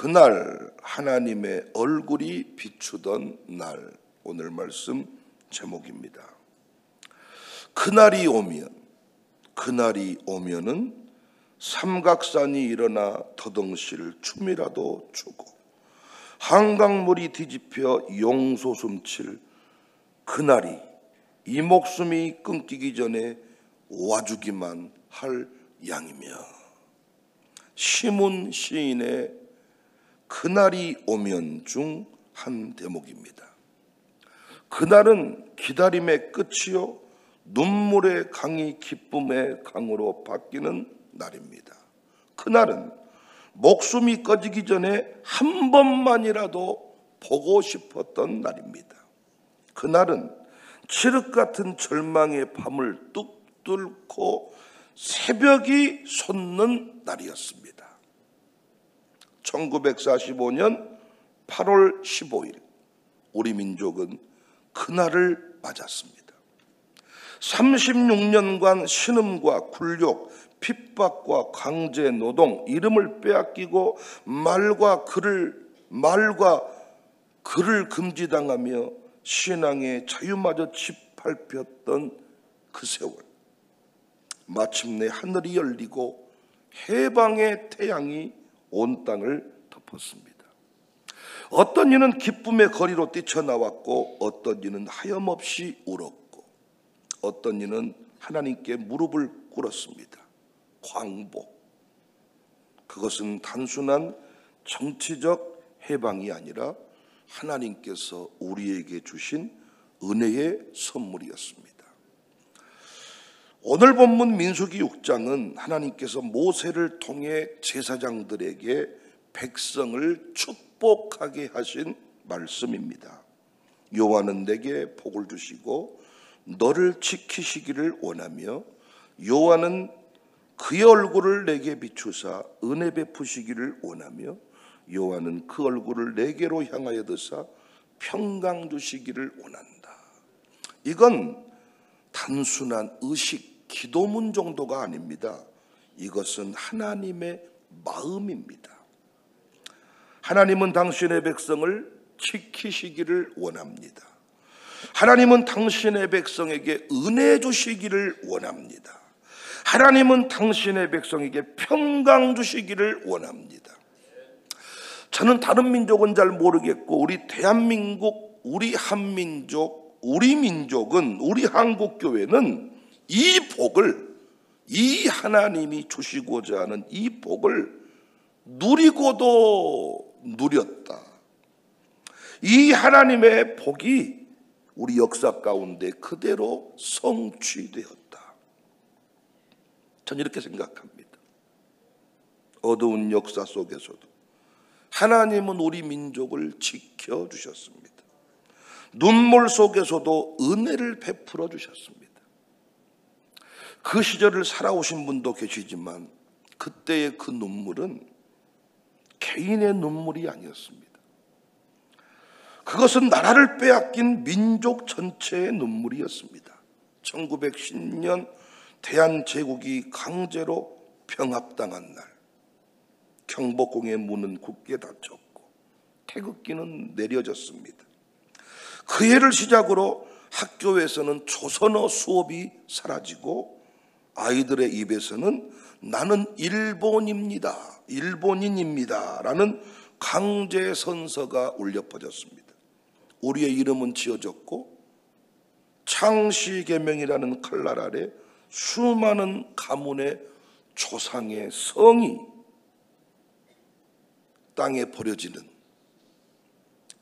그날 하나님의 얼굴이 비추던 날, 오늘 말씀 제목입니다. 그날이 오면은 삼각산이 일어나 더덩실 춤이라도 추고 한강물이 뒤집혀 용솟음칠 그날이 이 목숨이 끊기기 전에 와주기만 할 양이며, 시문 시인의 그날이 오면 중 한 대목입니다. 그날은 기다림의 끝이요 눈물의 강이 기쁨의 강으로 바뀌는 날입니다. 그날은 목숨이 꺼지기 전에 한 번만이라도 보고 싶었던 날입니다. 그날은 칠흑 같은 절망의 밤을 뚝 뚫고 새벽이 솟는 날이었습니다. 1945년 8월 15일 우리 민족은 그날을 맞았습니다. 36년간 신음과 굴욕, 핍박과 강제 노동, 이름을 빼앗기고 말과 글을 금지당하며 신앙의 자유마저 짓밟혔던 그 세월, 마침내 하늘이 열리고 해방의 태양이 온 땅을 덮었습니다. 어떤 이는 기쁨의 거리로 뛰쳐나왔고, 어떤 이는 하염없이 울었고, 어떤 이는 하나님께 무릎을 꿇었습니다. 광복, 그것은 단순한 정치적 해방이 아니라 하나님께서 우리에게 주신 은혜의 선물이었습니다. 오늘 본문 민수기 6장은 하나님께서 모세를 통해 제사장들에게 백성을 축복하게 하신 말씀입니다. 여호와는 내게 복을 주시고 너를 지키시기를 원하며, 여호와는 그의 얼굴을 내게 비추사 은혜 베푸시기를 원하며, 여호와는 그 얼굴을 내게로 향하여 드사 평강 주시기를 원한다. 이건 단순한 의식, 기도문 정도가 아닙니다. 이것은 하나님의 마음입니다. 하나님은 당신의 백성을 지키시기를 원합니다. 하나님은 당신의 백성에게 은혜 주시기를 원합니다. 하나님은 당신의 백성에게 평강 주시기를 원합니다. 저는 다른 민족은 잘 모르겠고, 우리 대한민국, 우리 한민족, 우리 민족은, 우리 한국교회는 이 복을, 이 하나님이 주시고자 하는 이 복을 누리고도 누렸다. 이 하나님의 복이 우리 역사 가운데 그대로 성취되었다. 저는 이렇게 생각합니다. 어두운 역사 속에서도 하나님은 우리 민족을 지켜주셨습니다. 눈물 속에서도 은혜를 베풀어 주셨습니다. 그 시절을 살아오신 분도 계시지만 그때의 그 눈물은 개인의 눈물이 아니었습니다. 그것은 나라를 빼앗긴 민족 전체의 눈물이었습니다. 1910년 대한제국이 강제로 병합당한 날, 경복궁의 문은 굳게 닫혔고 태극기는 내려졌습니다. 그 해를 시작으로 학교에서는 조선어 수업이 사라지고, 아이들의 입에서는 나는 일본인입니다 라는 강제선서가 울려 퍼졌습니다. 우리의 이름은 지어졌고, 창시계명이라는 칼날 아래 수많은 가문의 조상의 성이 땅에 버려지는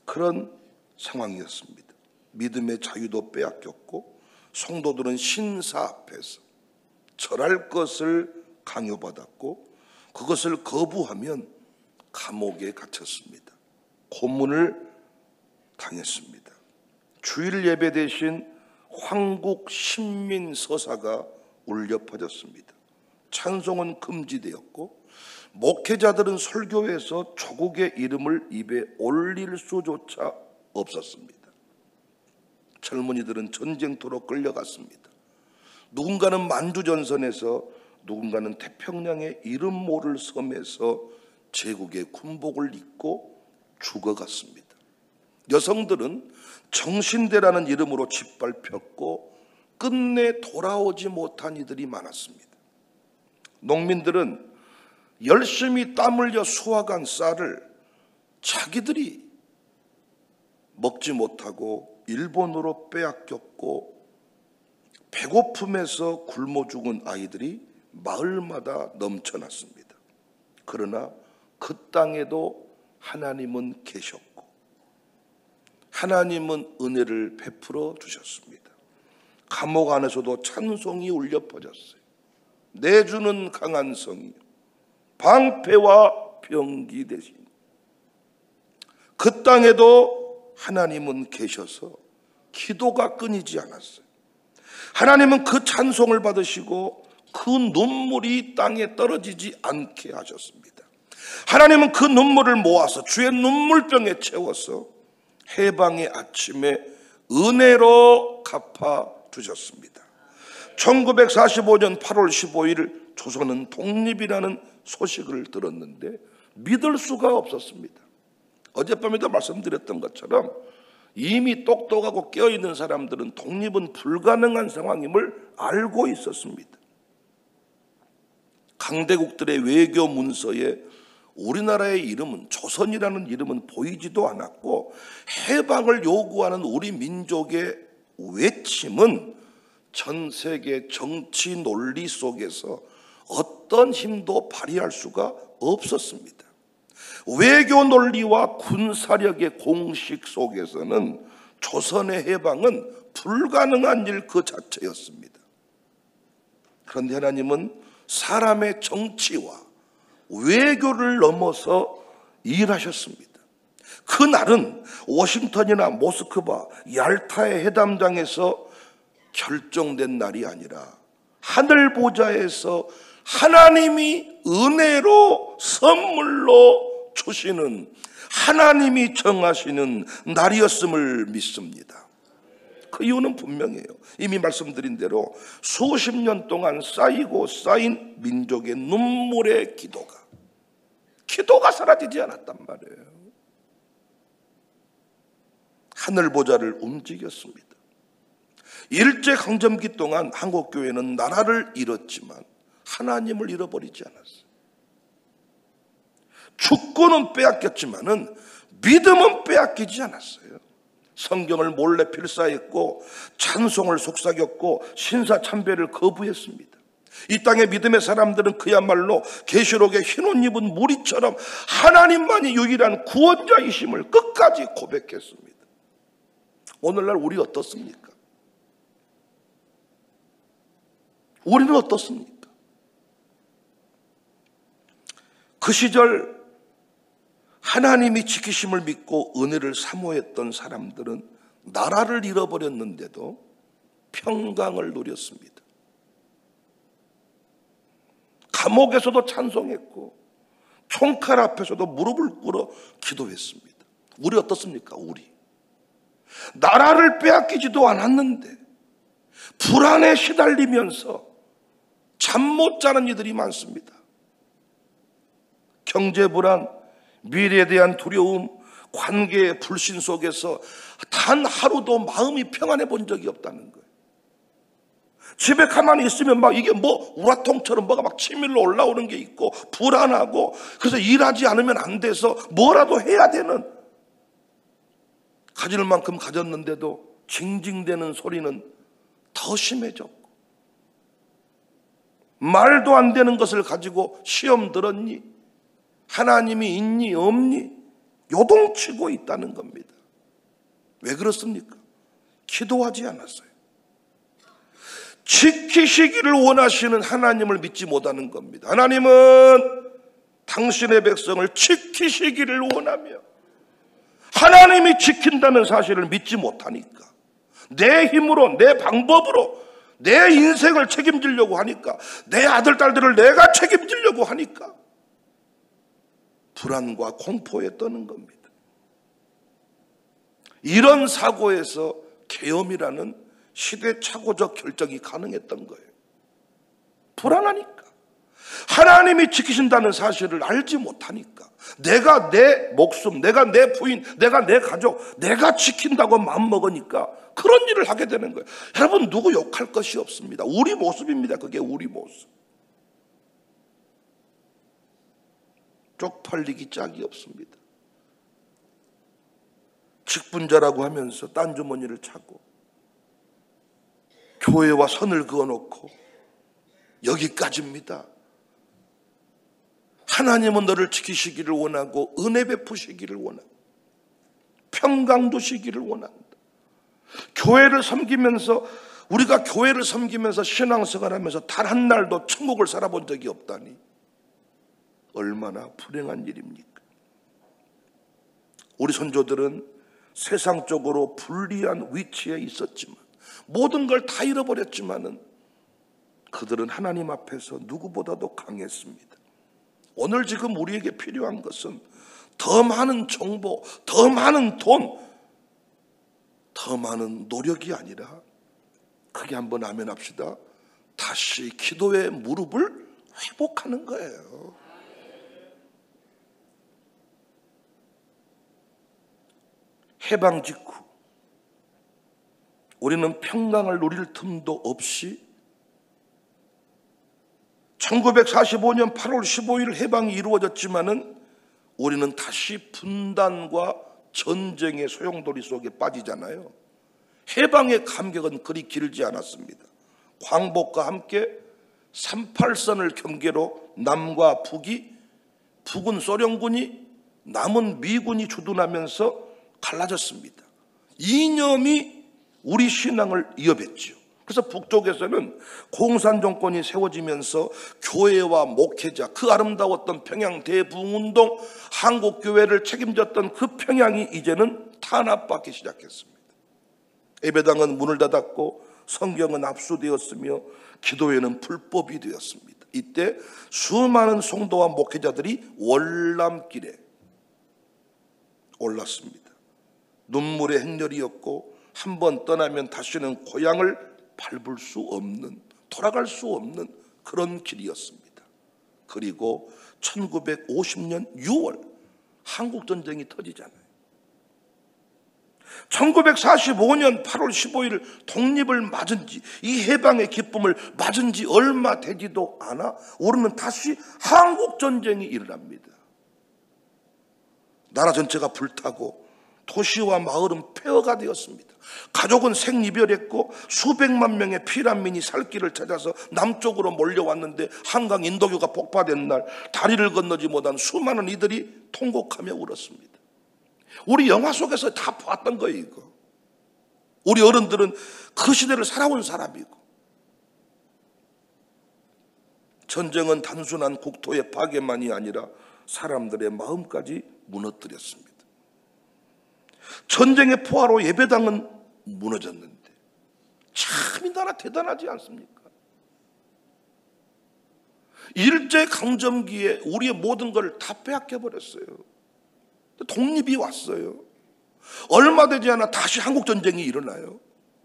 그런 상황이었습니다. 믿음의 자유도 빼앗겼고, 성도들은 신사 앞에서 절할 것을 강요받았고, 그것을 거부하면 감옥에 갇혔습니다. 고문을 당했습니다. 주일 예배 대신 황국 신민서사가 울려 퍼졌습니다. 찬송은 금지되었고, 목회자들은 설교에서 조국의 이름을 입에 올릴 수조차 없었습니다. 젊은이들은 전쟁터로 끌려갔습니다. 누군가는 만주전선에서, 누군가는 태평양의 이름 모를 섬에서 제국의 군복을 입고 죽어갔습니다. 여성들은 정신대라는 이름으로 짓밟혔고 끝내 돌아오지 못한 이들이 많았습니다. 농민들은 열심히 땀 흘려 수확한 쌀을 자기들이 먹지 못하고 일본으로 빼앗겼고 배고픔에서 굶어 죽은 아이들이 마을마다 넘쳐났습니다. 그러나 그 땅에도 하나님은 계셨고 하나님은 은혜를 베풀어 주셨습니다. 감옥 안에서도 찬송이 울려 퍼졌어요. 내주는 강한 성이요 방패와 병기 대신. 그 땅에도 하나님은 계셔서 기도가 끊이지 않았어요. 하나님은 그 찬송을 받으시고 그 눈물이 땅에 떨어지지 않게 하셨습니다. 하나님은 그 눈물을 모아서 주의 눈물병에 채워서 해방의 아침에 은혜로 갚아주셨습니다. 1945년 8월 15일 조선은 독립이라는 소식을 들었는데 믿을 수가 없었습니다. 어젯밤에도 말씀드렸던 것처럼 이미 똑똑하고 깨어있는 사람들은 독립은 불가능한 상황임을 알고 있었습니다. 강대국들의 외교 문서에 우리나라의 이름은, 조선이라는 이름은 보이지도 않았고 해방을 요구하는 우리 민족의 외침은 전 세계 정치 논리 속에서 어떤 힘도 발휘할 수가 없었습니다. 외교 논리와 군사력의 공식 속에서는 조선의 해방은 불가능한 일 그 자체였습니다. 그런데 하나님은 사람의 정치와 외교를 넘어서 일하셨습니다. 그날은 워싱턴이나 모스크바, 얄타의 회담장에서 결정된 날이 아니라 하늘 보좌에서 하나님이 은혜로 선물로 주시는, 하나님이 정하시는 날이었음을 믿습니다. 그 이유는 분명해요. 이미 말씀드린 대로 수십 년 동안 쌓이고 쌓인 민족의 눈물의 기도가 사라지지 않았단 말이에요. 하늘 보좌를 움직였습니다. 일제강점기 동안 한국교회는 나라를 잃었지만 하나님을 잃어버리지 않았어요. 주권은 빼앗겼지만은 믿음은 빼앗기지 않았어요. 성경을 몰래 필사했고 찬송을 속삭였고 신사참배를 거부했습니다. 이 땅의 믿음의 사람들은 그야말로 계시록의 흰옷 입은 무리처럼 하나님만이 유일한 구원자이심을 끝까지 고백했습니다. 오늘날 우리 어떻습니까? 우리는 어떻습니까? 그 시절 하나님이 지키심을 믿고 은혜를 사모했던 사람들은 나라를 잃어버렸는데도 평강을 누렸습니다. 감옥에서도 찬송했고 총칼 앞에서도 무릎을 꿇어 기도했습니다. 우리 어떻습니까? 우리 나라를 빼앗기지도 않았는데 불안에 시달리면서 잠 못 자는 이들이 많습니다. 경제 불안, 미래에 대한 두려움, 관계의 불신 속에서 단 하루도 마음이 평안해 본 적이 없다는 거예요. 집에 가만히 있으면 막 이게 뭐 우라통처럼 뭐가 막 치밀러 올라오는 게 있고 불안하고, 그래서 일하지 않으면 안 돼서 뭐라도 해야 되는, 가질 만큼 가졌는데도 징징대는 소리는 더 심해졌고, 말도 안 되는 것을 가지고 시험 들었니? 하나님이 있니 없니? 요동치고 있다는 겁니다. 왜 그렇습니까? 기도하지 않았어요. 지키시기를 원하시는 하나님을 믿지 못하는 겁니다. 하나님은 당신의 백성을 지키시기를 원하며 하나님이 지킨다는 사실을 믿지 못하니까, 내 힘으로 내 방법으로 내 인생을 책임지려고 하니까, 내 아들 딸들을 내가 책임지려고 하니까 불안과 공포에 떠는 겁니다. 이런 사고에서 계엄이라는 시대착오적 결정이 가능했던 거예요. 불안하니까. 하나님이 지키신다는 사실을 알지 못하니까 내가 내 목숨, 내가 내 부인, 내가 내 가족, 내가 지킨다고 마음먹으니까 그런 일을 하게 되는 거예요. 여러분, 누구 욕할 것이 없습니다. 우리 모습입니다. 그게 우리 모습. 쪽팔리기 짝이 없습니다. 직분자라고 하면서 딴 주머니를 차고 교회와 선을 그어놓고 여기까지입니다. 하나님은 너를 지키시기를 원하고 은혜 베푸시기를 원하고 평강 두시기를 원한다. 교회를 섬기면서, 우리가 교회를 섬기면서 신앙생활 하면서 단 한 날도 천국을 살아본 적이 없다니 얼마나 불행한 일입니까? 우리 선조들은 세상적으로 불리한 위치에 있었지만, 모든 걸 다 잃어버렸지만은 그들은 하나님 앞에서 누구보다도 강했습니다. 오늘 지금 우리에게 필요한 것은 더 많은 정보, 더 많은 돈, 더 많은 노력이 아니라, 크게 한번 아멘 합시다, 다시 기도의 무릎을 회복하는 거예요. 해방 직후 우리는 평강을 누릴 틈도 없이 1945년 8월 15일 해방이 이루어졌지만은 우리는 다시 분단과 전쟁의 소용돌이 속에 빠지잖아요. 해방의 감격은 그리 길지 않았습니다. 광복과 함께 38선을 경계로 남과 북이, 북은 소련군이, 남은 미군이 주둔하면서 갈라졌습니다. 이념이 우리 신앙을 이어했죠. 그래서 북쪽에서는 공산 정권이 세워지면서 교회와 목회자, 그 아름다웠던 평양 대부흥운동, 한국교회를 책임졌던 그 평양이 이제는 탄압받기 시작했습니다. 예배당은 문을 닫았고 성경은 압수되었으며 기도회는 불법이 되었습니다. 이때 수많은 성도와 목회자들이 월남길에 올랐습니다. 눈물의 행렬이었고 한번 떠나면 다시는 고향을 밟을 수 없는, 돌아갈 수 없는 그런 길이었습니다. 그리고 1950년 6월 한국전쟁이 터지잖아요. 1945년 8월 15일 독립을 맞은 지, 이 해방의 기쁨을 맞은 지 얼마 되지도 않아 우리는 다시 한국전쟁이 일어납니다. 나라 전체가 불타고 도시와 마을은 폐허가 되었습니다. 가족은 생이별했고 수백만 명의 피난민이 살 길을 찾아서 남쪽으로 몰려왔는데 한강 인도교가 폭파된 날 다리를 건너지 못한 수많은 이들이 통곡하며 울었습니다. 우리 영화 속에서 다 봤던 거예요, 이거. 우리 어른들은 그 시대를 살아온 사람이고. 전쟁은 단순한 국토의 파괴만이 아니라 사람들의 마음까지 무너뜨렸습니다. 전쟁의 포화로 예배당은 무너졌는데 참 이 나라 대단하지 않습니까? 일제강점기에 우리의 모든 걸 다 빼앗겨버렸어요. 독립이 왔어요. 얼마 되지 않아 다시 한국전쟁이 일어나요.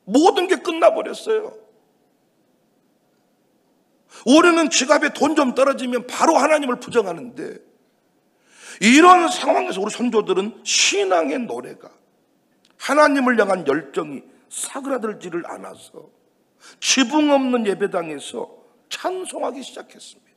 모든 게 끝나버렸어요. 우리는 지갑에 돈 좀 떨어지면 바로 하나님을 부정하는데, 이런 상황에서 우리 선조들은 신앙의 노래가, 하나님을 향한 열정이 사그라들지를 않아서 지붕 없는 예배당에서 찬송하기 시작했습니다.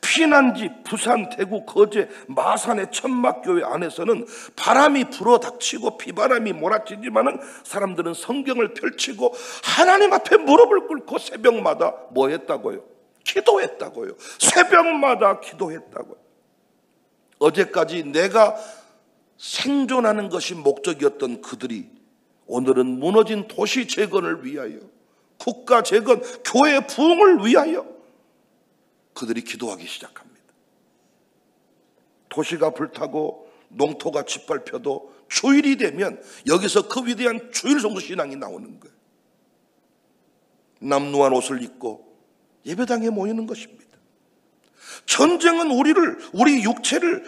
피난지 부산, 대구, 거제, 마산의 천막교회 안에서는 바람이 불어닥치고 비바람이 몰아치지만은 사람들은 성경을 펼치고 하나님 앞에 무릎을 꿇고 새벽마다 뭐 했다고요? 기도했다고요. 새벽마다 기도했다고요. 어제까지 내가 생존하는 것이 목적이었던 그들이 오늘은 무너진 도시 재건을 위하여, 국가 재건, 교회 부흥을 위하여 그들이 기도하기 시작합니다. 도시가 불타고 농토가 짓밟혀도 주일이 되면 여기서 그 위대한 주일 성수 신앙이 나오는 거예요. 남루한 옷을 입고 예배당에 모이는 것입니다. 전쟁은 우리 육체를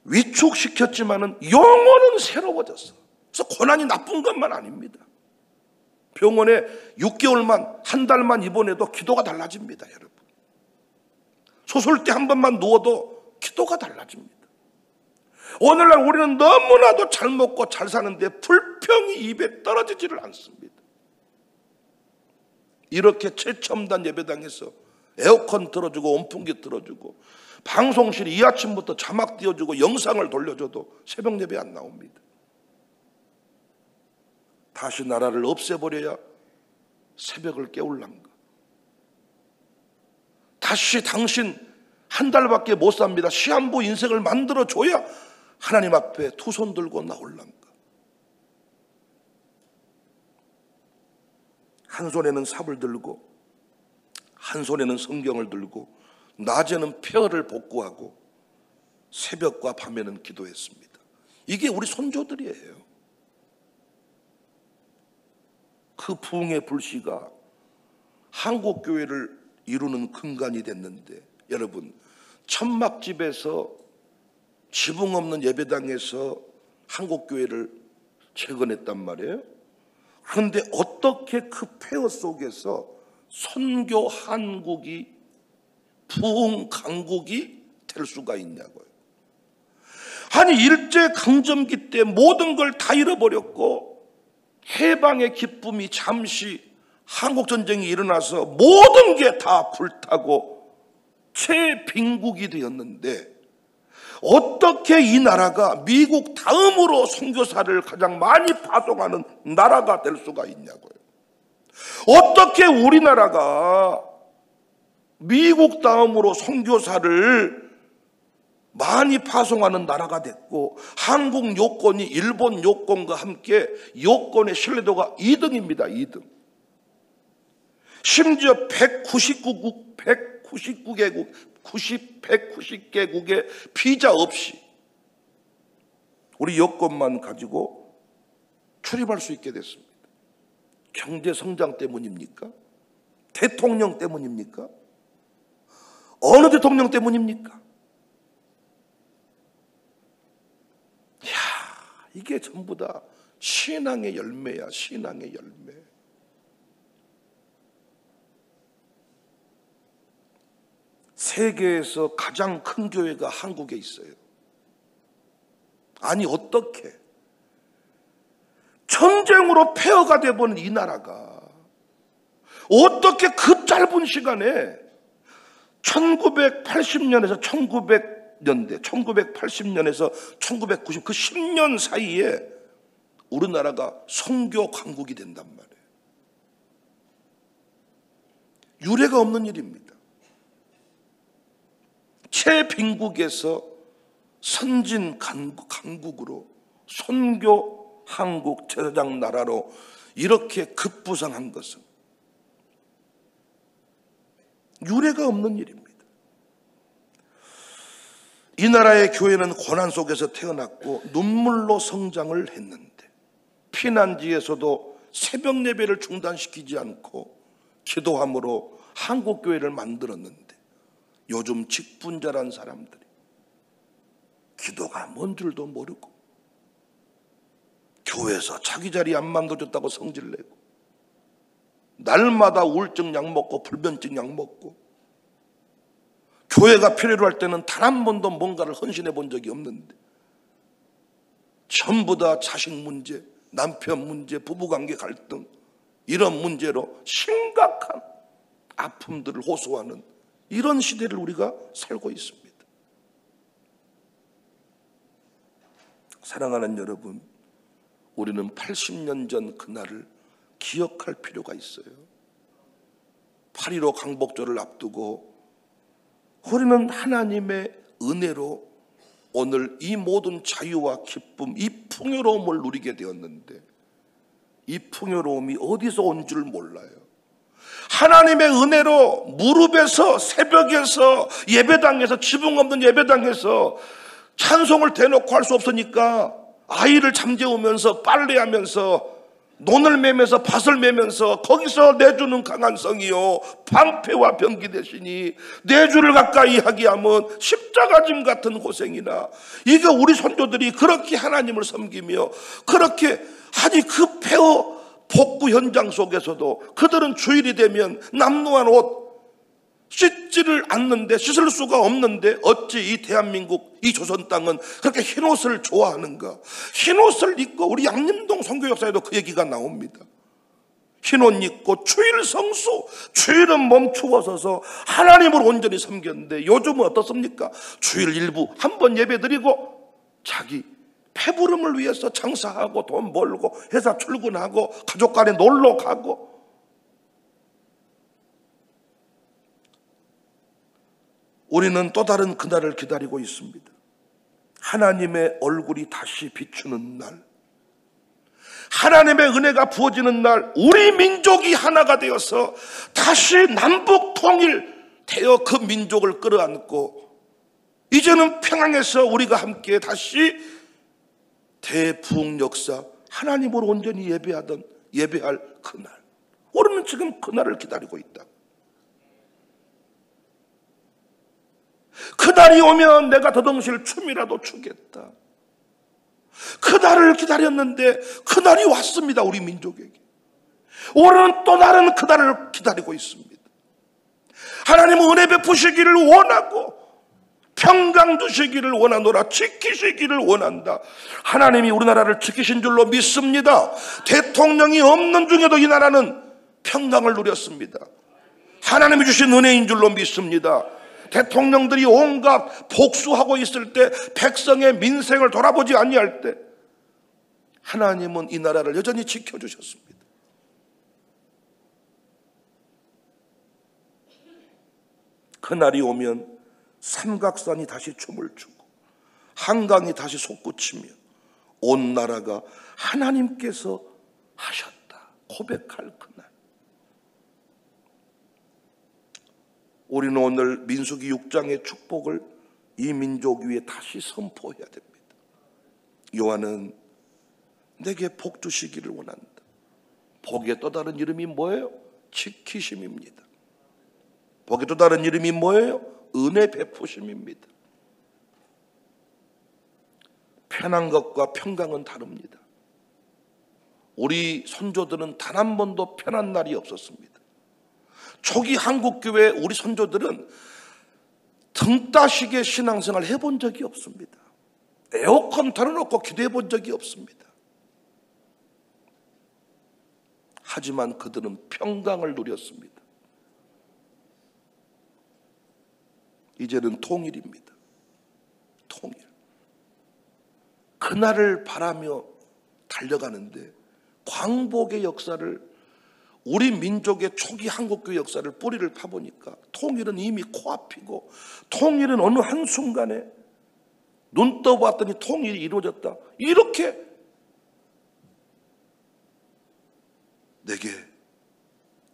위축시켰지만은 영혼은 새로워졌어. 그래서 고난이 나쁜 것만 아닙니다. 병원에 6개월만, 한 달만 입원해도 기도가 달라집니다, 여러분. 수술대 한 번만 누워도 기도가 달라집니다. 오늘날 우리는 너무나도 잘 먹고 잘 사는데 불평이 입에 떨어지지를 않습니다. 이렇게 최첨단 예배당에서 에어컨 틀어주고 온풍기 틀어주고 방송실 이 아침부터 자막 띄워주고 영상을 돌려줘도 새벽 예배 안 나옵니다. 다시 나라를 없애버려야 새벽을 깨울란가. 다시 당신 한 달밖에 못 삽니다. 시한부 인생을 만들어줘야 하나님 앞에 두 손 들고 나올란가. 한 손에는 삽을 들고 한 손에는 성경을 들고 낮에는 폐허를 복구하고 새벽과 밤에는 기도했습니다. 이게 우리 선조들이에요. 그 부흥의 불씨가 한국교회를 이루는 근간이 됐는데, 여러분, 천막집에서 지붕 없는 예배당에서 한국교회를 재건했단 말이에요. 그런데 어떻게 그 폐허 속에서 선교 한국이 부흥 강국이 될 수가 있냐고요. 아니, 일제강점기 때 모든 걸 다 잃어버렸고 해방의 기쁨이 잠시 한국전쟁이 일어나서 모든 게 다 불타고 최빈국이 되었는데 어떻게 이 나라가 미국 다음으로 선교사를 가장 많이 파송하는 나라가 될 수가 있냐고요. 어떻게 우리나라가 미국 다음으로 선교사를 많이 파송하는 나라가 됐고 한국 요건이 일본 요건과 함께 요건의 신뢰도가 2등입니다. 2등. 심지어 190개국의 비자 없이 우리 여권만 가지고 출입할 수 있게 됐습니다. 경제 성장 때문입니까? 대통령 때문입니까? 어느 대통령 때문입니까? 이야, 이게 전부 다 신앙의 열매야, 신앙의 열매. 세계에서 가장 큰 교회가 한국에 있어요. 아니, 어떻게 전쟁으로 폐허가 되어버린 이 나라가 어떻게 그 짧은 시간에 1980년에서 1980년에서 1990 그 10년 사이에 우리나라가 선교 강국이 된단 말이에요. 유례가 없는 일입니다. 최빈국에서 선진 강국으로 선교 한국 제사장 나라로 이렇게 급부상한 것은 유례가 없는 일입니다. 이 나라의 교회는 고난 속에서 태어났고 눈물로 성장을 했는데 피난지에서도 새벽 예배를 중단시키지 않고 기도함으로 한국 교회를 만들었는데 요즘 직분자란 사람들이 기도가 뭔 줄도 모르고 교회에서 자기 자리 안 만들어줬다고 성질내고 날마다 우울증 약 먹고 불면증 약 먹고 교회가 필요로 할 때는 단 한 번도 뭔가를 헌신해 본 적이 없는데 전부 다 자식 문제, 남편 문제, 부부관계 갈등 이런 문제로 심각한 아픔들을 호소하는 이런 시대를 우리가 살고 있습니다. 사랑하는 여러분, 우리는 80년 전 그날을 기억할 필요가 있어요. 8.15 광복절을 앞두고 우리는 하나님의 은혜로 오늘 이 모든 자유와 기쁨, 이 풍요로움을 누리게 되었는데 이 풍요로움이 어디서 온 줄 몰라요. 하나님의 은혜로 무릎에서 새벽에서 예배당에서 지붕 없는 예배당에서 찬송을 대놓고 할 수 없으니까 아이를 잠재우면서 빨래하면서 논을 매면서 밭을 매면서 거기서 내주는 강한 성이요 방패와 병기 되시니 내주를 가까이 하게 하면 십자가짐 같은 고생이나 이게 우리 선조들이 그렇게 하나님을 섬기며 그렇게 아니 그 폐허 복구 현장 속에서도 그들은 주일이 되면 남루한 옷 씻지를 않는데, 씻을 수가 없는데 어찌 이 대한민국, 이 조선 땅은 그렇게 흰옷을 좋아하는가? 흰옷을 입고, 우리 양림동 선교 역사에도 그 얘기가 나옵니다. 흰옷 입고 주일 성수, 주일은 멈추어 서서 하나님을 온전히 섬겼는데, 요즘은 어떻습니까? 주일 일부 한 번 예배 드리고 자기 배부름을 위해서 장사하고 돈 벌고 회사 출근하고 가족 간에 놀러 가고. 우리는 또 다른 그날을 기다리고 있습니다. 하나님의 얼굴이 다시 비추는 날, 하나님의 은혜가 부어지는 날, 우리 민족이 하나가 되어서 다시 남북 통일되어 그 민족을 끌어안고 이제는 평양에서 우리가 함께 다시 대부흥 역사, 하나님을 온전히 예배할 그날, 우리는 지금 그날을 기다리고 있다. 그날이 오면 내가 더덩실 춤이라도 추겠다. 그날을 기다렸는데 그날이 왔습니다. 우리 민족에게. 우리는 또 다른 그날을 기다리고 있습니다. 하나님은 은혜 베푸시기를 원하고 평강 두시기를 원하노라. 지키시기를 원한다. 하나님이 우리나라를 지키신 줄로 믿습니다. 대통령이 없는 중에도 이 나라는 평강을 누렸습니다. 하나님이 주신 은혜인 줄로 믿습니다. 대통령들이 온갖 복수하고 있을 때, 백성의 민생을 돌아보지 아니할 때 하나님은 이 나라를 여전히 지켜주셨습니다. 그날이 오면 삼각산이 다시 춤을 추고 한강이 다시 솟구치며 온 나라가 하나님께서 하셨다 고백할 그날. 우리는 오늘 민수기 6장의 축복을 이 민족 위에 다시 선포해야 됩니다. 요한은 내게 복 주시기를 원한다. 복의 또 다른 이름이 뭐예요? 지키심입니다. 복의 또 다른 이름이 뭐예요? 은혜 베푸심입니다. 편한 것과 평강은 다릅니다. 우리 선조들은 단 한 번도 편한 날이 없었습니다. 초기 한국교회 우리 선조들은 등 따시게 신앙생활 해본 적이 없습니다. 에어컨 틀어놓고 기도해 본 적이 없습니다. 하지만 그들은 평강을 누렸습니다. 이제는 통일입니다. 통일. 그날을 바라며 달려가는데 광복의 역사를, 우리 민족의 초기 한국교회 역사를 뿌리를 파보니까 통일은 이미 코앞이고, 통일은 어느 한순간에 눈 떠봤더니 통일이 이루어졌다, 이렇게 내게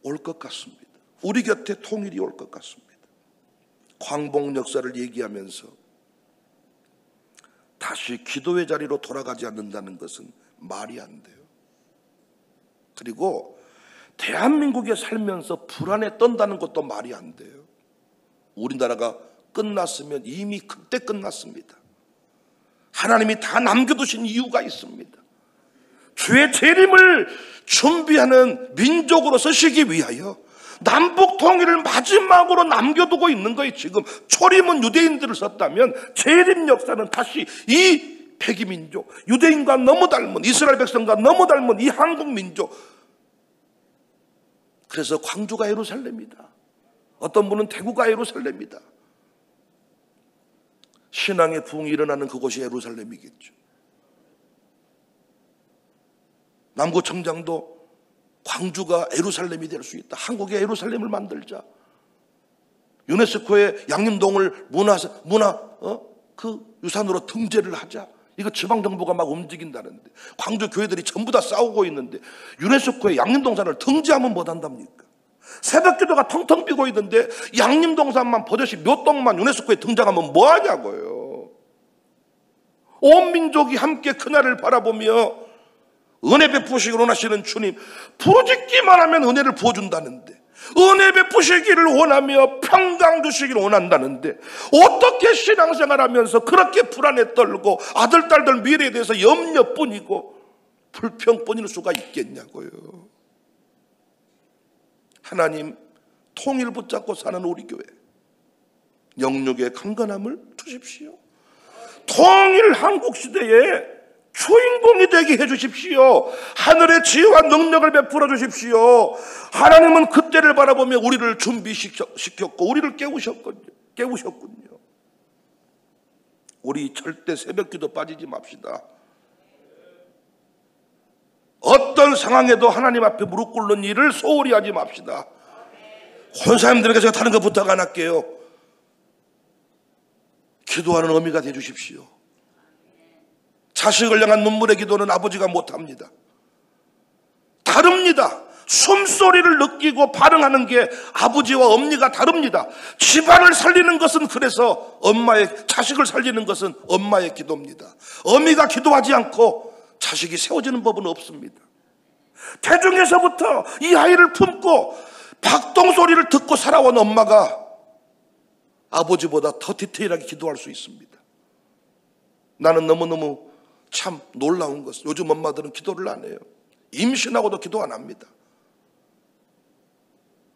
올 것 같습니다. 우리 곁에 통일이 올 것 같습니다. 광복 역사를 얘기하면서 다시 기도의 자리로 돌아가지 않는다는 것은 말이 안 돼요. 그리고 대한민국에 살면서 불안에 떤다는 것도 말이 안 돼요. 우리나라가 끝났으면 이미 그때 끝났습니다. 하나님이 다 남겨두신 이유가 있습니다. 주의 재림을 준비하는 민족으로 서시기 위하여 남북 통일을 마지막으로 남겨두고 있는 거예요. 지금 초림은 유대인들을 썼다면 재림 역사는 다시 이 백이민족, 유대인과 너무 닮은, 이스라엘 백성과 너무 닮은 이 한국민족. 그래서 광주가 예루살렘이다, 어떤 분은 대구가 예루살렘이다. 신앙의 부흥이 일어나는 그곳이 예루살렘이겠죠. 남구청장도 광주가 예루살렘이 될 수 있다. 한국의 예루살렘을 만들자. 유네스코의 양림동을 그 유산으로 등재를 하자. 이거 지방정부가 막 움직인다는데, 광주 교회들이 전부 다 싸우고 있는데 유네스코의 양림동산을 등재하면 못한답니까? 새벽기도가 텅텅 비고 있는데 양림동산만 버젓이 몇 동만 유네스코에 등장하면 뭐하냐고요. 온 민족이 함께 그날을 바라보며 은혜 베푸시기를 원하시는 주님, 부르짖기만 하면 은혜를 부어준다는데, 은혜 베푸시기를 원하며 평강 주시기를 원한다는데, 어떻게 신앙생활하면서 그렇게 불안에 떨고 아들 딸들 미래에 대해서 염려뿐이고 불평뿐일 수가 있겠냐고요. 하나님, 통일 붙잡고 사는 우리 교회, 영육의 강건함을 주십시오. 통일 한국 시대에 주인공이 되게 해주십시오. 하늘의 지혜와 능력을 베풀어 주십시오. 하나님은 그때를 바라보며 우리를 준비시켰고 우리를 깨우셨군요. 우리 절대 새벽기도 빠지지 맙시다. 어떤 상황에도 하나님 앞에 무릎 꿇는 일을 소홀히 하지 맙시다. 권사님들에게 제가 다른 거 부탁 안 할게요. 기도하는 어미가 되주십시오. 자식을 향한 눈물의 기도는 아버지가 못합니다. 다릅니다. 숨소리를 느끼고 반응하는 게 아버지와 엄니가 다릅니다. 집안을 살리는 것은 그래서 자식을 살리는 것은 엄마의 기도입니다. 어미가 기도하지 않고 자식이 세워지는 법은 없습니다. 태중에서부터 이 아이를 품고 박동소리를 듣고 살아온 엄마가 아버지보다 더 디테일하게 기도할 수 있습니다. 나는 너무너무 참 놀라운 것은 요즘 엄마들은 기도를 안 해요. 임신하고도 기도 안 합니다.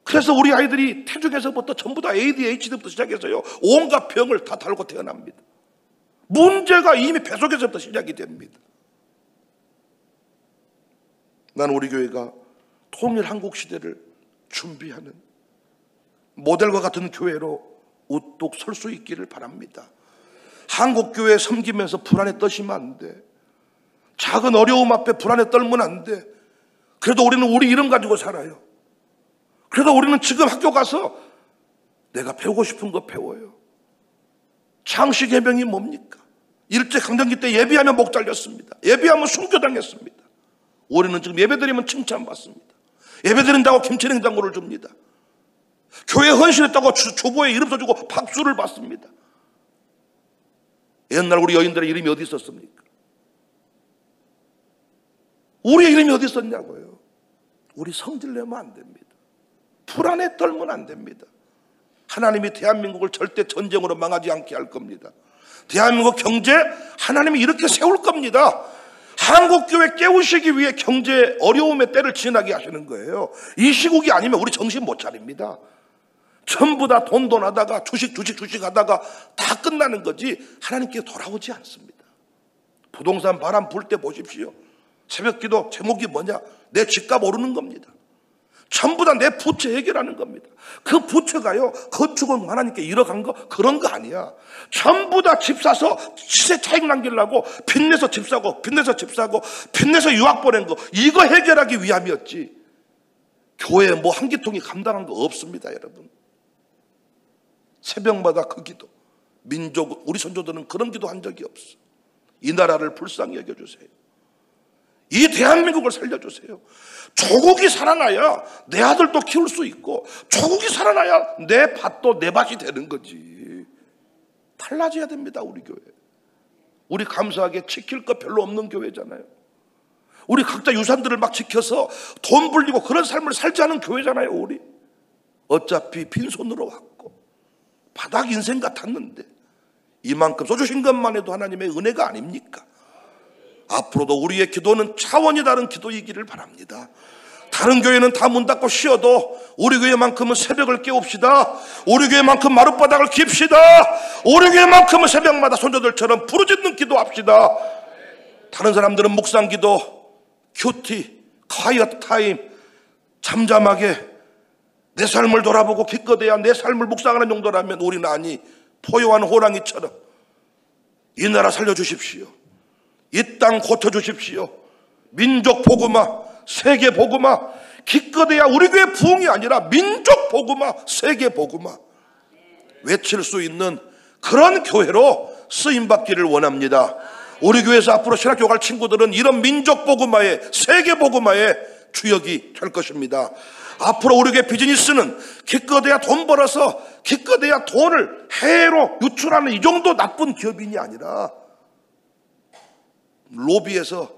그래서 우리 아이들이 태중에서부터 전부 다 ADHD부터 시작해서요, 온갖 병을 다 달고 태어납니다. 문제가 이미 뱃속에서부터 시작이 됩니다. 나는 우리 교회가 통일 한국 시대를 준비하는 모델과 같은 교회로 우뚝 설 수 있기를 바랍니다. 한국 교회 섬기면서 불안에 떠시면 안 돼. 작은 어려움 앞에 불안에 떨면 안 돼. 그래도 우리는 우리 이름 가지고 살아요. 그래도 우리는 지금 학교 가서 내가 배우고 싶은 거 배워요. 창시개명이 뭡니까? 일제강점기 때 예비하면 목 잘렸습니다. 예비하면 순교당했습니다. 우리는 지금 예배드리면 칭찬받습니다. 예배드린다고 김치냉장고를 줍니다. 교회 헌신했다고 주보에 이름 써주고 박수를 받습니다. 옛날 우리 여인들의 이름이 어디 있었습니까? 우리의 이름이 어디 있었냐고요. 우리 성질내면 안 됩니다. 불안에 떨면 안 됩니다. 하나님이 대한민국을 절대 전쟁으로 망하지 않게 할 겁니다. 대한민국 경제 하나님이 이렇게 세울 겁니다. 한국교회 깨우시기 위해 경제 어려움의 때를 지나게 하시는 거예요. 이 시국이 아니면 우리 정신 못 차립니다. 전부 다 돈 하다가 주식 하다가 다 끝나는 거지 하나님께 돌아오지 않습니다. 부동산 바람 불 때 보십시오. 새벽기도 제목이 뭐냐? 내 집값 오르는 겁니다. 전부 다 내 부채 해결하는 겁니다. 그 부채가요, 건축은 하나님께 잃어간 거 그런 거 아니야. 전부 다 집 사서 시세 차익 남기려고 빚내서 집 사고 빚내서 유학 보낸 거 이거 해결하기 위함이었지. 교회에 뭐 한 기통이 감당한 거 없습니다. 여러분, 새벽마다 그 기도, 민족 우리 선조들은 그런 기도 한 적이 없어. 이 나라를 불쌍히 여겨주세요. 이 대한민국을 살려주세요. 조국이 살아나야 내 아들도 키울 수 있고, 조국이 살아나야 내 밭도 내 밭이 되는 거지. 달라져야 됩니다. 우리 교회. 우리 감사하게 지킬 것 별로 없는 교회잖아요. 우리 각자 유산들을 막 지켜서 돈 불리고 그런 삶을 살지 않은 교회잖아요. 우리 어차피 빈손으로 왔고 바닥 인생 같았는데 이만큼 써주신 것만 해도 하나님의 은혜가 아닙니까? 앞으로도 우리의 기도는 차원이 다른 기도이기를 바랍니다. 다른 교회는 다 문 닫고 쉬어도 우리 교회만큼은 새벽을 깨웁시다. 우리 교회만큼 마룻바닥을 깁시다. 우리 교회만큼은 새벽마다 손자들처럼 부르짖는 기도합시다. 다른 사람들은 묵상 기도, 큐티, 콰이어트 타임, 잠잠하게 내 삶을 돌아보고 기껏해야 내 삶을 묵상하는 정도라면 우리는 아니, 포효한 호랑이처럼 이 나라 살려주십시오. 이 땅 고쳐주십시오. 민족 복음화, 세계 복음화, 기껏해야 우리 교회 부흥이 아니라 민족 복음화, 세계 복음화 외칠 수 있는 그런 교회로 쓰임받기를 원합니다. 우리 교회에서 앞으로 신학교 갈 친구들은 이런 민족 복음화의, 세계 복음화의 주역이 될 것입니다. 앞으로 우리 교회 비즈니스는 기껏해야 돈 벌어서 기껏해야 돈을 해외로 유출하는 이 정도 나쁜 기업인이 아니라, 로비에서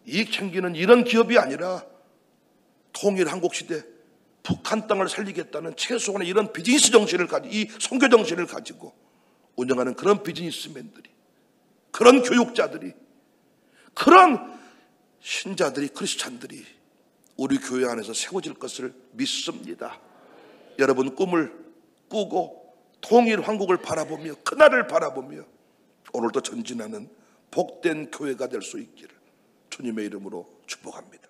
이익 챙기는 이런 기업이 아니라 통일 한국 시대 북한 땅을 살리겠다는 최소한의 이런 비즈니스 정신을 가지고, 이 선교 정신을 가지고 운영하는 그런 비즈니스맨들이, 그런 교육자들이, 그런 신자들이, 크리스찬들이 우리 교회 안에서 세워질 것을 믿습니다. 여러분 꿈을 꾸고 통일 한국을 바라보며 그날을 바라보며 오늘도 전진하는 복된 교회가 될 수 있기를 주님의 이름으로 축복합니다.